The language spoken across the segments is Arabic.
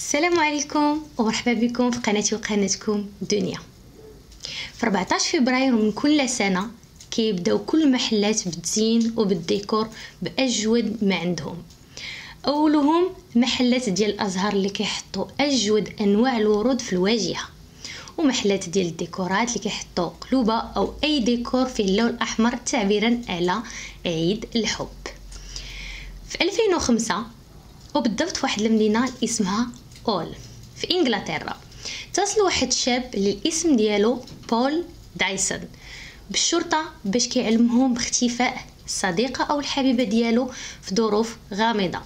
السلام عليكم ومرحبا بكم في قناتي وقناتكم دنيا. في 14 فبراير من كل سنة كيبداو كل محلات بالتزيين وبالديكور بأجود ما عندهم. أولهم محلات ديال الأزهار اللي كيحطوا أجود أنواع الورود في الواجهة، ومحلات ديال الديكورات اللي كيحطوا قلوبة أو أي ديكور فيه اللون الأحمر تعبيرا على عيد الحب. في 2005 وبالضبط في واحد المدينة اسمها أول في إنجلترا اتصل واحد الشاب اللي الاسم ديالو بول دايسون بالشرطة باش كيعلمهم باختفاء الصديقة أو الحبيبة ديالو في ظروف غامضة.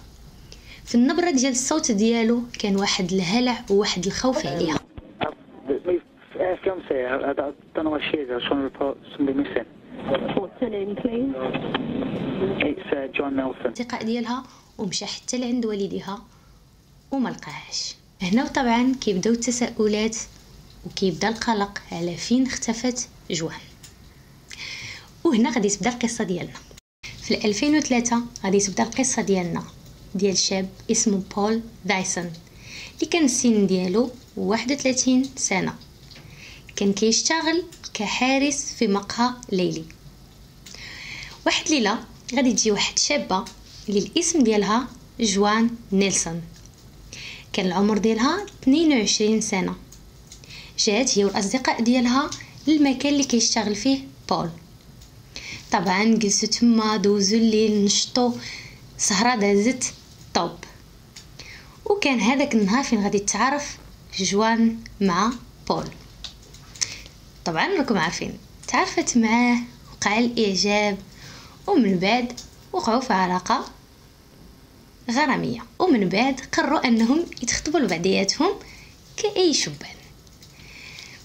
في النبرة ديال الصوت ديالو كان واحد الهلع وواحد الخوف عليها. الأصدقاء ديالها ومشى حتى لعند والديها وما لقاهاش. هنا طبعا كيبداو التساؤلات وكيبدا القلق على فين اختفت جوان. وهنا غادي تبدا القصه ديالنا. في 2003 غادي تبدا القصه ديالنا ديال شاب اسمه بول دايسون اللي كان السن ديالو 31 سنه. كان كيشتغل كحارس في مقهى ليلي. واحد ليله غادي تجي واحد شابه اللي الاسم ديالها جوان نيلسون. كان العمر ديالها 22 سنه. جات هي والاصدقاء ديالها للمكان اللي كيشتغل فيه بول. طبعا جلسوا تما دوزوا الليل نشطوا سهره دازت طوب. وكان هذاك النهار فين غادي تتعرف جوان مع بول. طبعا راكم عارفين تعرفت معاه وقع الاعجاب ومن بعد وقعوا في علاقه غراميه، ومن بعد قرروا انهم يتخطبوا لبعضياتهم كاي شبان.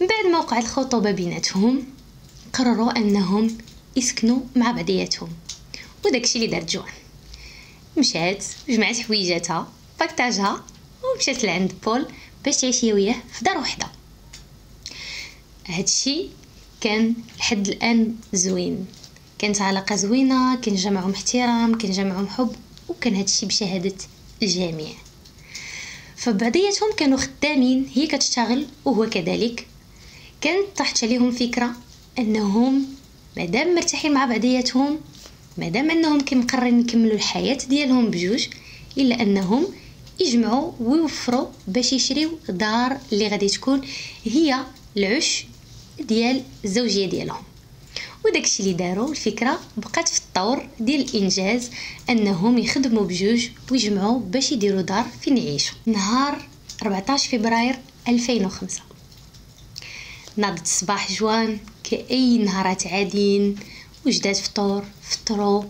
من بعد ما وقع الخطوبه بيناتهم قرروا انهم يسكنوا مع بعضياتهم. وداكشي اللي دارت جوان، مشات جمعت حويجاتها باكتاجها ومشات لعند بول باش تعيش هي وياه في دار وحده. هادشي كان لحد الان زوين، كانت علاقه زوينه، كان جمعهم احترام، كان جمعهم حب، وكان هادشي بشهاده الجميع. فبعضياتهم كانوا خدامين، هي كتشتغل وهو كذلك. كانت طرحت عليهم فكره انهم مادام مرتاحين مع بعضياتهم، مادام انهم كمقررين يكملوا الحياه ديالهم بجوج، الا انهم يجمعوا ويوفروا باش يشريو دار اللي غادي تكون هي العش ديال الزوجيه ديالهم. وداكشي اللي داروا الفكره بقات في الطور ديال الانجاز انهم يخدموا بجوج ويجمعوا باش يديروا دار فين يعيشوا. نهار 14 فبراير 2005 ناضت الصباح جوان كأي نهارات عاديين، وجدات فطروا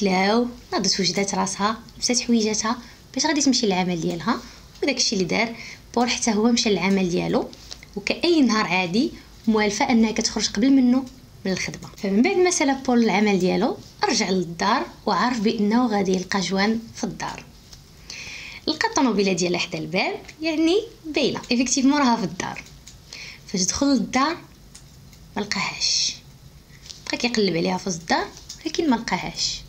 كلاو، ناضت وجدات راسها لبسات حويجاتها باش غادي تمشي للعمل ديالها. وداكشي اللي دار بول حتى هو مشى للعمل ديالو، وكأي نهار عادي موالفه انها كتخرج قبل منه من الخدمه. فمن بعد ما سالى بول العمل ديالو رجع للدار وعارف بانه غادي يلقى جوان في الدار. لقى الطوموبيله ديالها حدا الباب، يعني باينه ايفيكتيفمون راها في الدار. فاش دخل للدار ما لقاهاش، بقى كيقلب عليها في الدار لكن ما لقاهاش.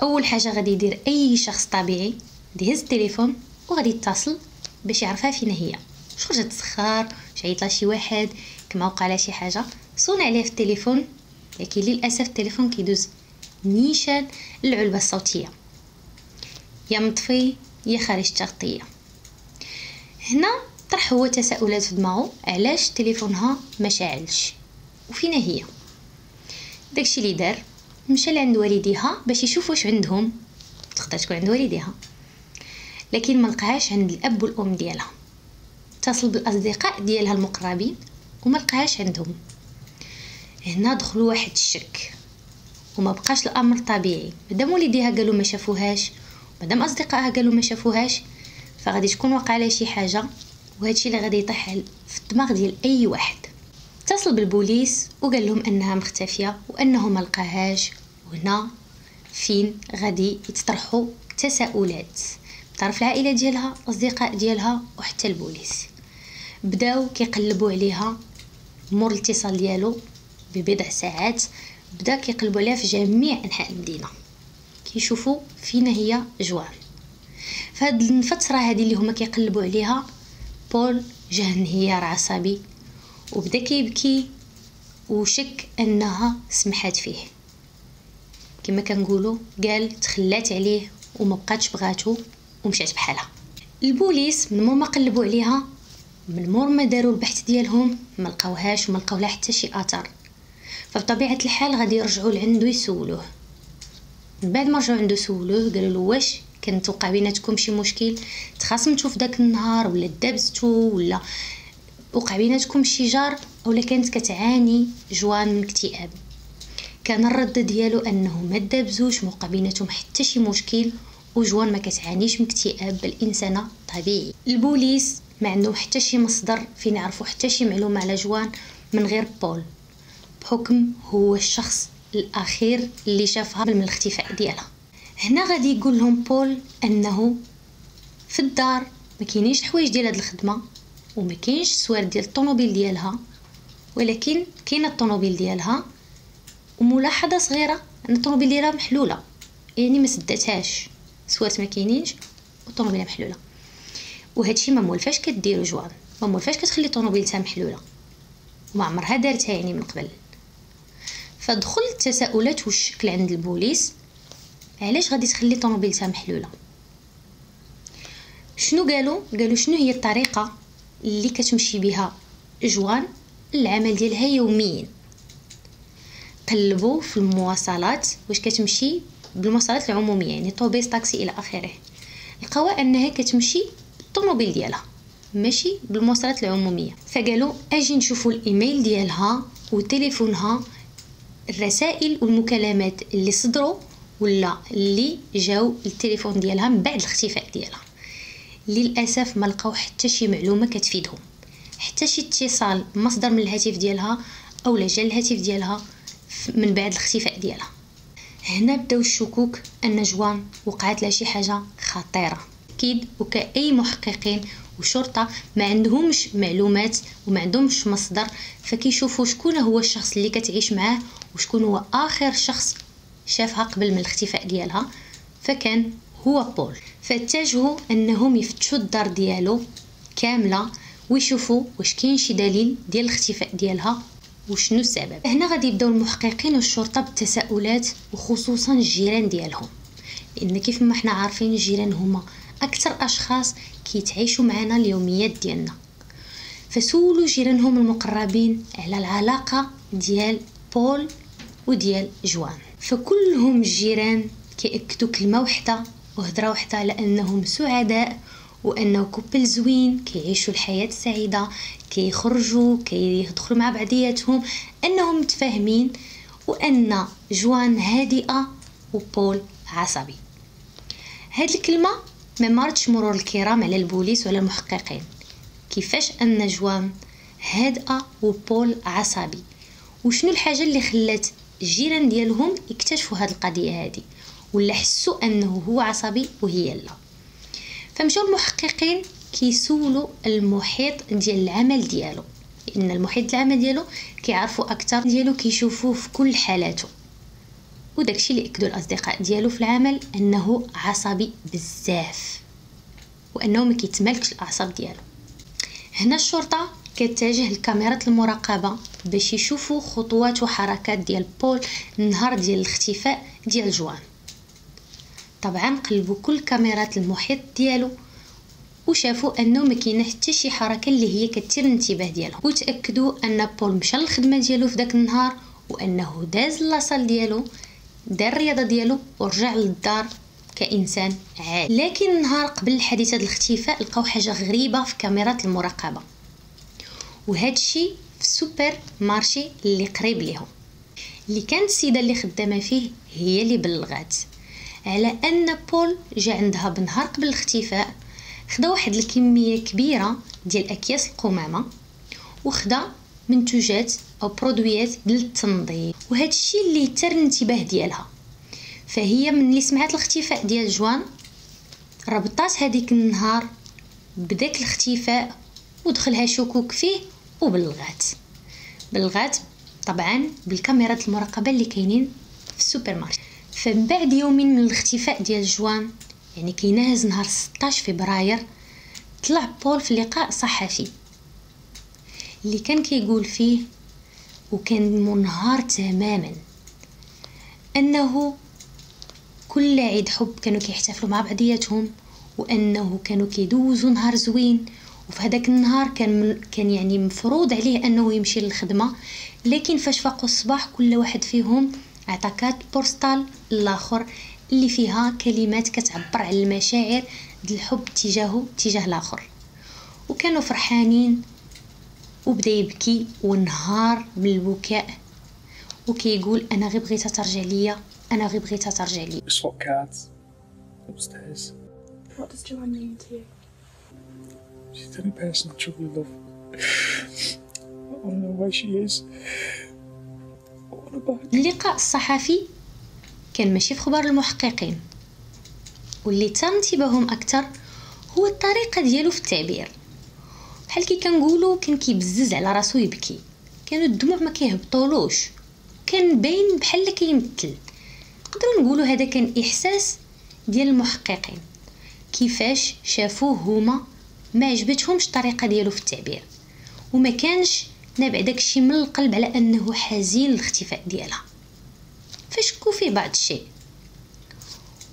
اول حاجه غادي يدير اي شخص طبيعي يهز التليفون وغادي يتصل باش يعرفها فين هي. خرجت تسخر، عيط لها شي واحد، كما وقع لها شي حاجه، صون عليه في التليفون، لكن للاسف التليفون كيدوز نيشان العلبه الصوتيه، يا مطفي يا خارج التغطيه. هنا طرح هو تساؤلات في دماغه، علاش تليفونها ما شاعلش وفينا هي. داكشي اللي دار مشى لعند والديها باش يشوف واش عندهم، تقدر تكون عند والديها، لكن ما لقاهاش عند الاب والام ديالها. اتصل بالاصدقاء ديالها المقربين وما لقاهاش عندهم. هنا دخلوا واحد الشك وما بقاش الامر طبيعي. مادام والديها قالوا ما شافوهاش، مادام اصدقائها قالوا ما شافوهاش، فغادي تكون وقع لها شي حاجه، وهادشي اللي غادي يطيح في الدماغ ديال اي واحد. اتصل بالبوليس وقال لهم انها مختفيه وانه ما لقاهاش. وهنا فين غادي يتطرحوا تساؤلات طرف العائله ديالها، الاصدقاء ديالها، وحتى البوليس. بداو كيقلبوا عليها. مور الاتصال ديالو ببضع ساعات بدا كيقلبوا عليها في جميع انحاء المدينه كيشوفوا فين هي جوان. فهاد الفتره هذه اللي هما كيقلبوا عليها، بول جاه انهيار عصبي وبدا كيبكي وشك انها سمحات فيه، كما كنقولوا قال تخلات عليه وما بقاتش بغاتو ومشات بحالها. البوليس من مور ما قلبوا عليها، من مور ما داروا البحث ديالهم، ما لقاوهاش وما لقاو لها حتى شي اثر. فبطبيعه الحال غادي يرجعوا لعندو يسولوه. من بعد ما رجعوا عنده سولوه قالوا له واش كان توقع بيناتكم شي مشكل، تخاصمتوا في داك النهار ولا دابزتوا ولا وقع بيناتكم شي جار، اولا كانت كتعاني جوان من اكتئاب. كان الرد ديالو انه ما دابزوش، ما وقع بيناتهم حتى شي مشكل، وجوان ما كتعانيش من اكتئاب بل انسانه طبيعي. البوليس ما عندهم حتى شي مصدر فين يعرفوا حتى شي معلومه على جوان من غير بول، بحكم هو الشخص الاخير اللي شافها من الاختفاء ديالها. هنا غادي يقول لهم بول انه في الدار ما كاينينش الحوايج ديال هاد الخدمه وما كاينش السوار ديال الطوموبيل ديالها، ولكن كاينه الطوموبيل ديالها، وملاحظه صغيره ان الطوموبيل ديالها محلوله، يعني ما سداتهاش، سوارت ما كاينينش والطوموبيل محلوله. وهادشي ما مولفاش كديروا جوان، ما مولفاش كتخلي طوموبيلتها محلوله وما عمرها دارتها يعني من قبل. فدخل التساؤلات والشكل عند البوليس، علاش غادي تخلي طوموبيلتها محلوله؟ شنو قالوا شنو هي الطريقه اللي كتمشي بها جوان العمل ديالها يوميا؟ قلبوا في المواصلات واش كتمشي بالمواصلات العموميه، يعني طوبيس طاكسي الى اخره، لقاو انها كتمشي بالطوموبيل ديالها ماشي بالمواصلات العموميه. فقالوا اجي نشوفوا الايميل ديالها وتليفونها، الرسائل والمكالمات اللي صدروا ولا اللي جاو للتليفون ديالها من بعد الاختفاء ديالها. للاسف ما لقاو حتى شي معلومه كتفيدهم، حتى شي اتصال مصدر من الهاتف ديالها او جا الهاتف ديالها من بعد الاختفاء ديالها. هنا بداو الشكوك ان جوان وقعت لها شي حاجه خطيره. اكيد وكاي محققين وشرطه ما عندهمش معلومات وما عندهمش مصدر، فكيشوفوا شكون هو الشخص اللي كتعيش معاه وشكون هو اخر شخص شافها قبل من الاختفاء ديالها، فكان هو بول. فاتجهوا انهم يفتشوا الدار ديالو كامله ويشوفوا واش كاين شي دليل ديال الاختفاء ديالها وشنو السبب. هنا غادي يبداو المحققين والشرطه بالتساؤلات، وخصوصا الجيران ديالهم، لان كيف ما احنا عارفين الجيران هما اكثر اشخاص كيتعيشوا معنا اليوميات ديالنا. فسولوا جيرانهم المقربين على العلاقه ديال بول وديال جوان، فكلهم الجيران كيأكدوا كلمه واحده وهضره واحده على انهم سعداء وانه كوبل زوين، كيعيشوا الحياه السعيده، كيخرجوا كيدخلوا مع بعضياتهم، انهم متفاهمين، وان جوان هادئه وبول عصبي. هاد الكلمه ما مرتش مرور الكرام على البوليس ولا المحققين. كيفاش ان جوان هادئه وبول عصبي؟ وشنو الحاجه اللي خلات الجيران ديالهم يكتشفوا هاد القضيه هادي ولا حسوا انه هو عصبي وهي لا؟ فمشاو المحققين كيسولوا المحيط ديال العمل ديالو، لان المحيط العمل ديالو كيعرفوا اكثر ديالو، كيشوفوه في كل حالاته. وداكشي اللي اكدوا الاصدقاء ديالو في العمل انه عصبي بزاف وانه ما كيتمالكش الاعصاب ديالو. هنا الشرطه كتتجه لكاميرات المراقبه باش يشوفوا خطوات وحركات ديال بول النهار ديال الاختفاء ديال جوان. طبعا قلبوا كل كاميرات المحيط ديالو وشافوا انه ما كاينه حتى شي حركه اللي هي كتثير الانتباه ديالهم، وتاكدوا ان بول مشى للخدمه ديالو في داك النهار وانه داز لاصال ديالو، دار الرياضه ديالو ورجع للدار كانسان عادي. لكن النهار قبل حادثه الاختفاء لقاو حاجه غريبه في كاميرات المراقبه، وهذا الشيء في سوبر مارشي اللي قريب ليهم، اللي كانت السيده اللي خدامه فيه هي اللي بلغات على ان بول جا عندها بنهار قبل الاختفاء، خدا واحد الكميه كبيره ديال اكياس القمامه وخدا منتوجات او برودويات للتنظيف، وهذا الشيء اللي تر الانتباه ديالها. فهي من اللي سمعت الاختفاء ديال جوان ربطات هذيك النهار بداك الاختفاء ودخلها شكوك فيه بلغات طبعا بالكاميرات المراقبه اللي كاينين في السوبر ماركت. فمن بعد يومين من الاختفاء ديال جوان يعني كيناهز نهار 16 فبراير طلع بول في لقاء صحفي اللي كان كيقول فيه، وكان منهار تماما، انه كل عيد حب كانوا كيحتفلوا مع بعضياتهم، وانه كانوا كيدوزوا نهار زوين. وفي هذاك النهار كان يعني مفروض عليه انه يمشي للخدمه، لكن فاش فاقوا الصباح كل واحد فيهم عطى كارت بوستال الاخر اللي فيها كلمات كتعبر عن المشاعر ديال الحب تجاه الاخر. وكانوا فرحانين، وبدا يبكي وانهار من البكاء وكيقول انا غير بغيتها ترجع ليا، انا غير بغيتها ترجع ليا. Swap cards upstairs. What does Joanne mean to you? She's the only person I truly love. I want to know where she is. I want to back. اللقاء الصحفي كان ماشي في خبر المحققين، واللي تم انتباههم اكثر هو الطريقه ديالو في التعبير. بحال كي كنقولوا كان كيبزز على راسو يبكي، كانوا الدموع ما كيهبطولوش، كان باين بحال كيمثل. نقدروا نقولوا هذا كان احساس ديال المحققين كيفاش شافوه هما، ما عجبتهمش الطريقه ديالو في التعبير، وما كانش نابع داكشي من القلب على انه حزين الاختفاء ديالها، فشكوا فيه بعض الشيء.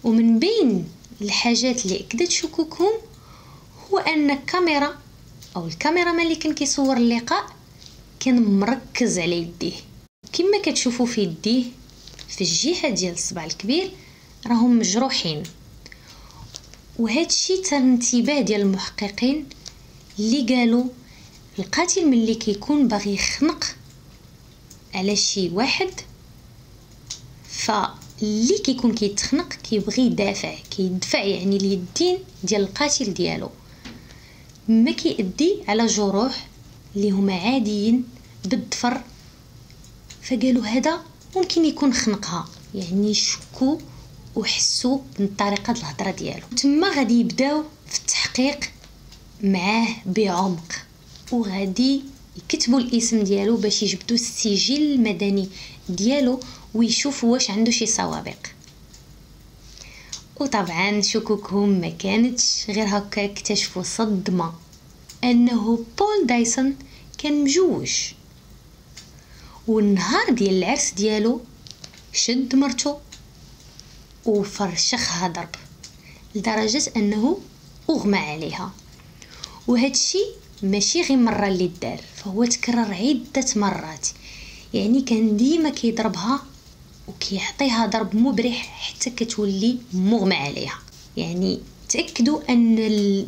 ومن بين الحاجات اللي اكدت شكوكهم هو ان الكاميرا اللي كان كيصور اللقاء كان مركز على يديه، كما كتشوفوا في يديه في الجهه ديال الصبع الكبير راهم مجروحين. وهذا الشيء تم انتباه ديال المحققين اللي قالوا القاتل ملي كيكون باغي يخنق على شي واحد، فاللي كيكون كيتخنق كيبغي يدفع يعني اليدين ديال القاتل ديالو، ما كيأدي على جروح اللي هما عاديين بالضفر. فقالوا هذا ممكن يكون خنقها، يعني شكوا وحسوا من طريقه الهضره ديالو. تما غادي يبداو في التحقيق معاه بعمق، وغادي يكتبوا الاسم ديالو باش يجبدوا السجل المدني ديالو ويشوفوا واش عنده شي سوابق. وطبعا شكوكهم ما كانتش غير هكا، اكتشفوا صدمه انه بول دايسون كان مجوج، والنهار ديال العرس ديالو شد مرته وفرشخها ضرب لدرجه انه اغمى عليها. وهذا الشيء ماشي غير مره اللي دار، فهو تكرر عده مرات، يعني كان ديما كيضربها وكيعطيها ضرب مبرح حتى كتولي مغمى عليها. يعني تاكدوا ان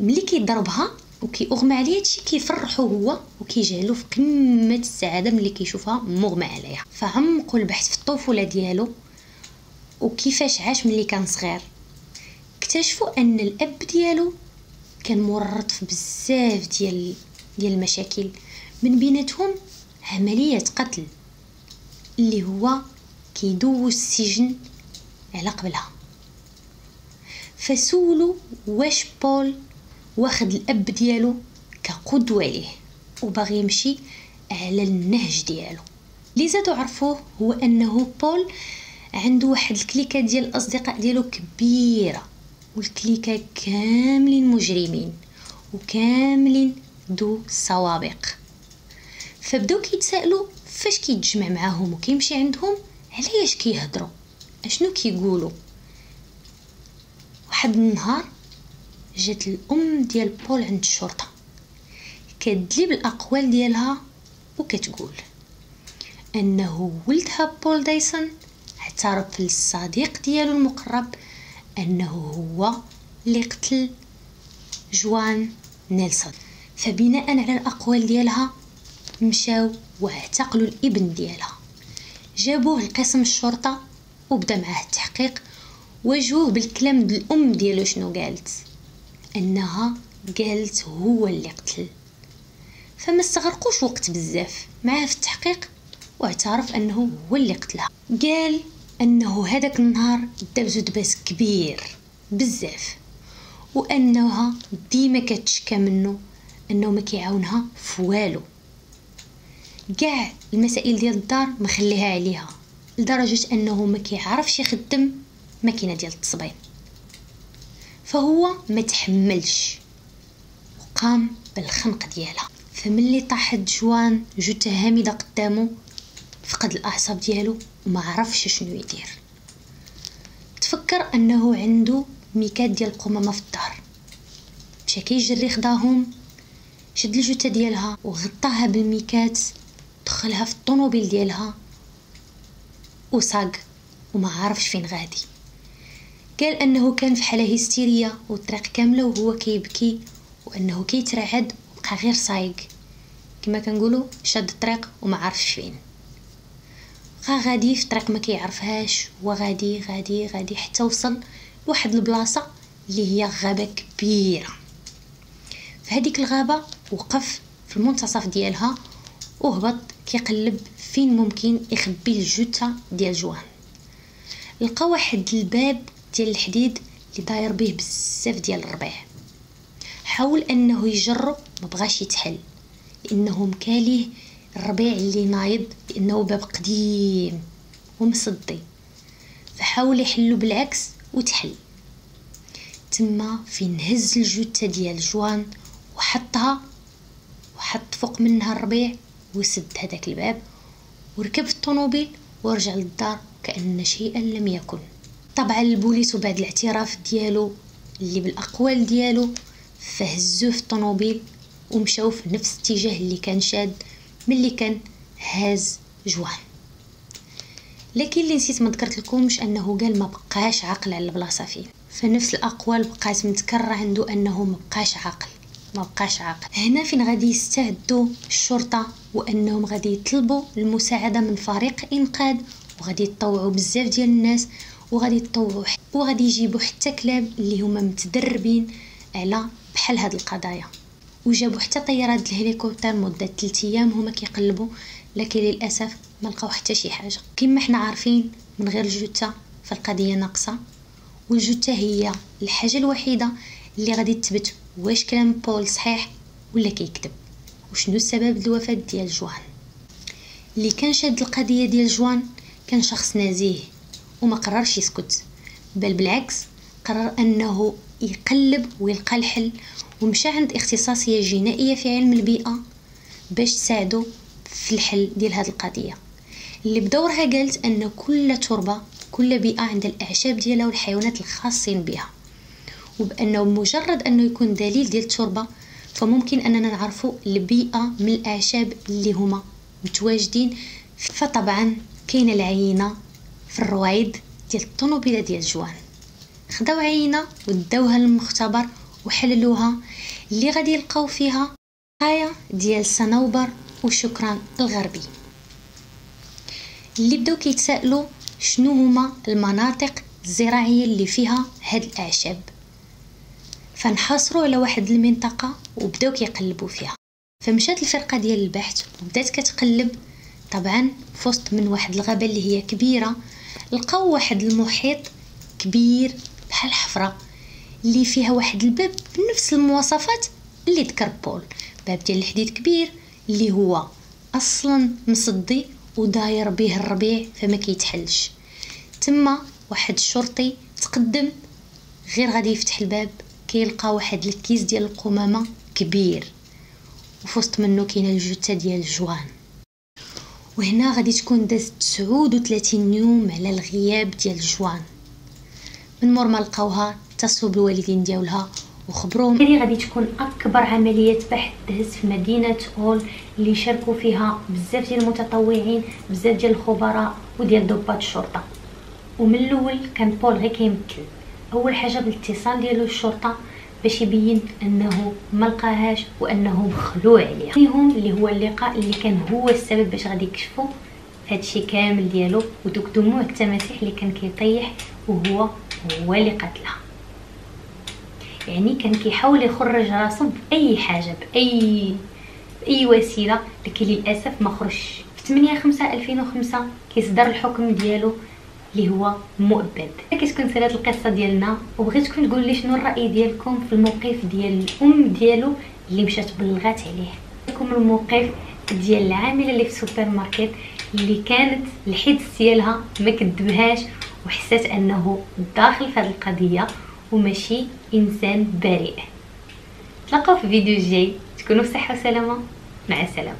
ملي كيضربها وكيغمى عليها هادشي كيفرحو هو وكيجعلو في قمه السعاده ملي كيشوفها مغمى عليها. فعمقوا البحث في الطفوله ديالو وكيفاش عاش ملي كان صغير. اكتشفوا ان الاب ديالو كان مورط في بزاف ديال المشاكل، من بيناتهم عمليه قتل اللي هو كيدوز السجن على قبلها. فسولو واش بول واخد الاب ديالو كقدوه ليه وباغي يمشي على النهج ديالو. اللي زادو عرفوه هو انه بول عنده واحد الكليكه ديال الاصدقاء ديالو كبيره، والكليكه كاملين مجرمين وكاملين ذو سوابق. فبداو كيتسائلوا فاش كيتجمع معاهم وكيمشي عندهم علاش كيهضروا، اشنو كيقولوا. واحد النهار جات الام ديال بول عند الشرطه كتدلي بالاقوال ديالها وكتقول انه ولدها بول دايسون اعترف للصديق ديالو المقرب انه هو اللي قتل جوان نيلسون. فبناء على الاقوال ديالها مشاو واعتقلوا الابن ديالها، جابوه لقسم الشرطه وبدا معاه التحقيق. واجهوه بالكلام ديال الام ديالو شنو قالت، انها قالت هو اللي قتل. فما استغرقوش وقت بزاف معاه في التحقيق واعترف انه هو اللي قتلها. قال انه هذاك النهار دابزو دباس كبير بزاف، وانها ديما كتشكى منه انه ما كيعاونها في والو، كاع المسائل ديال الدار مخليها عليها لدرجه انه ما كيعرفش يخدم ماكينه ديال التصبين. فهو ما تحملش وقام بالخنق ديالها. فملي طاحت جوان جثه هامده قدامه فقد الاعصاب ديالو وما عرفش شنو يدير. تفكر انه عنده ميكات ديال القمامه في الدار، مشى كيجري خداهم، شد الجثه ديالها وغطاها بالميكات، دخلها في الطوموبيل ديالها وساق وما عارفش فين غادي. قال انه كان في حاله هستيريه والطريق كامله وهو كيبكي وانه كيترعد وبقى غير سايق كما كنقولوا شاد الطريق وما عارفش فين. بقى غادي في طريق ما كيعرفهاش وغادي غادي غادي حتى وصل لواحد البلاصه اللي هي غابه كبيره. في هذيك الغابه وقف في المنتصف ديالها وهبط كيقلب فين ممكن يخبي الجثه ديال جوان. لقى واحد الباب ديال الحديد اللي داير به بزاف ديال الربيع. حاول انه يجرب ما بغاش يتحل لانه مكاليه الربيع اللي نايض لانه باب قديم ومصدي. فحاول يحلو بالعكس وتحل. تما فين هز الجثه ديال جوان وحطها وحط فوق منها الربيع وسد هذاك الباب وركب في الطوموبيل ورجع للدار كأن شيئا لم يكن. طبعا البوليس وبعد الاعتراف ديالو اللي بالاقوال ديالو فهزوه في الطوموبيل ومشاو في نفس الاتجاه اللي كان شاد ملي كان هاز جوان. لكن اللي نسيت ما ذكرت لكمش انه قال ما بقاش عاقل على البلاصه فين. فنفس الاقوال بقات متكرره عنده انه ما بقاش عاقل. هنا فين غادي يستعدوا الشرطه وانهم غادي يطلبوا المساعده من فريق انقاذ وغادي يتطوعوا بزاف ديال الناس وغادي يجيبوا حتى كلاب اللي هما متدربين على بحال هاد القضايا. وجابوا حتى طيارات الهليكوبتر مده 3 ايام هما كيقلبوا، لكن للاسف ما لقاو حتى شي حاجه. كما حنا عارفين من غير الجثه فالقضيه ناقصه، والجثه هي الحاجه الوحيده اللي غادي تثبت واش كلام بول صحيح ولا كيكذب وشنو السبب الوفاه ديال جوان. اللي كان شاد القضيه ديال جوان كان شخص نزيه وما قررش يسكت، بل بالعكس قرر انه يقلب ويلقى الحل، ومشى عند اختصاصيه جنائيه في علم البيئه باش تساعده في الحل ديال هذه القضيه اللي بدورها قالت ان كل تربه كل بيئه عندها الاعشاب ديالها والحيوانات الخاصين بها، وبانه مجرد انه يكون دليل ديال التربه فممكن اننا نعرفوا البيئه من الاعشاب اللي هما متواجدين. فطبعا كاينه العينه في الرويد ديال الطوموبيله ديال جوان. خداو عينه وداوها للمختبر وحللوها اللي غادي يلقاو فيها بقايا ديال الصنوبر وشكران الغربي. اللي بداو كيتسائلوا شنو هما المناطق الزراعيه اللي فيها هاد الاعشاب، فانحصروا على واحد المنطقه وبداو كيقلبوا فيها. فمشات الفرقه ديال البحث وبدات كتقلب. طبعا في وسط من واحد الغابه اللي هي كبيره لقاو واحد المحيط كبير بحال الحفره اللي فيها واحد الباب بنفس المواصفات اللي ذكر بول، باب ديال الحديد كبير اللي هو اصلا مصدي وداير به الربيع فما كيتحلش. تما واحد الشرطي تقدم غير غادي يفتح الباب كيلقى واحد الكيس ديال القمامه كبير وفي وسط منه كاينه الجثه ديال جوان. وهنا غادي تكون دازت 39 يوم على الغياب ديال جوان. من مور ما لقاوها اتصلوا بالوالدين ديالها وخبروهم هذه غادي تكون اكبر عمليه بحث دهز في مدينه اول اللي شاركوا فيها بزاف ديال المتطوعين بزاف ديال الخبراء وديال ضباط الشرطه. ومن الاول كان بول غير كيمثل اول حاجه بالاتصال ديالو الشرطه باش يبين انه ما لقاهاش وانه مخلوع عليها فيهم، اللي هو اللقاء اللي كان هو السبب باش غادي يكشفوا هادشي كامل ديالو ودوك دموع التماسيح اللي كان كيطيح وهو اللي قتلها. يعني كان كيحاول يخرج راسو باي حاجه باي وسيله، لكن للاسف ما خرجش. في 8/5/2005 كيصدر الحكم ديالو اللي هو مؤبد. كتكون سالات القصه ديالنا وبغيتكم تقول لي شنو الراي ديالكم في الموقف ديال الام ديالو اللي مشات بلغات عليه. لكم الموقف ديال العامله اللي في السوبر ماركت اللي كانت الحدس ديالها ما كذبهاش وحسات انه داخل في هذه القضيه وماشي انسان بريء. تلاقاو في فيديو جاي، تكونوا بصحه وسلامه، مع السلامه.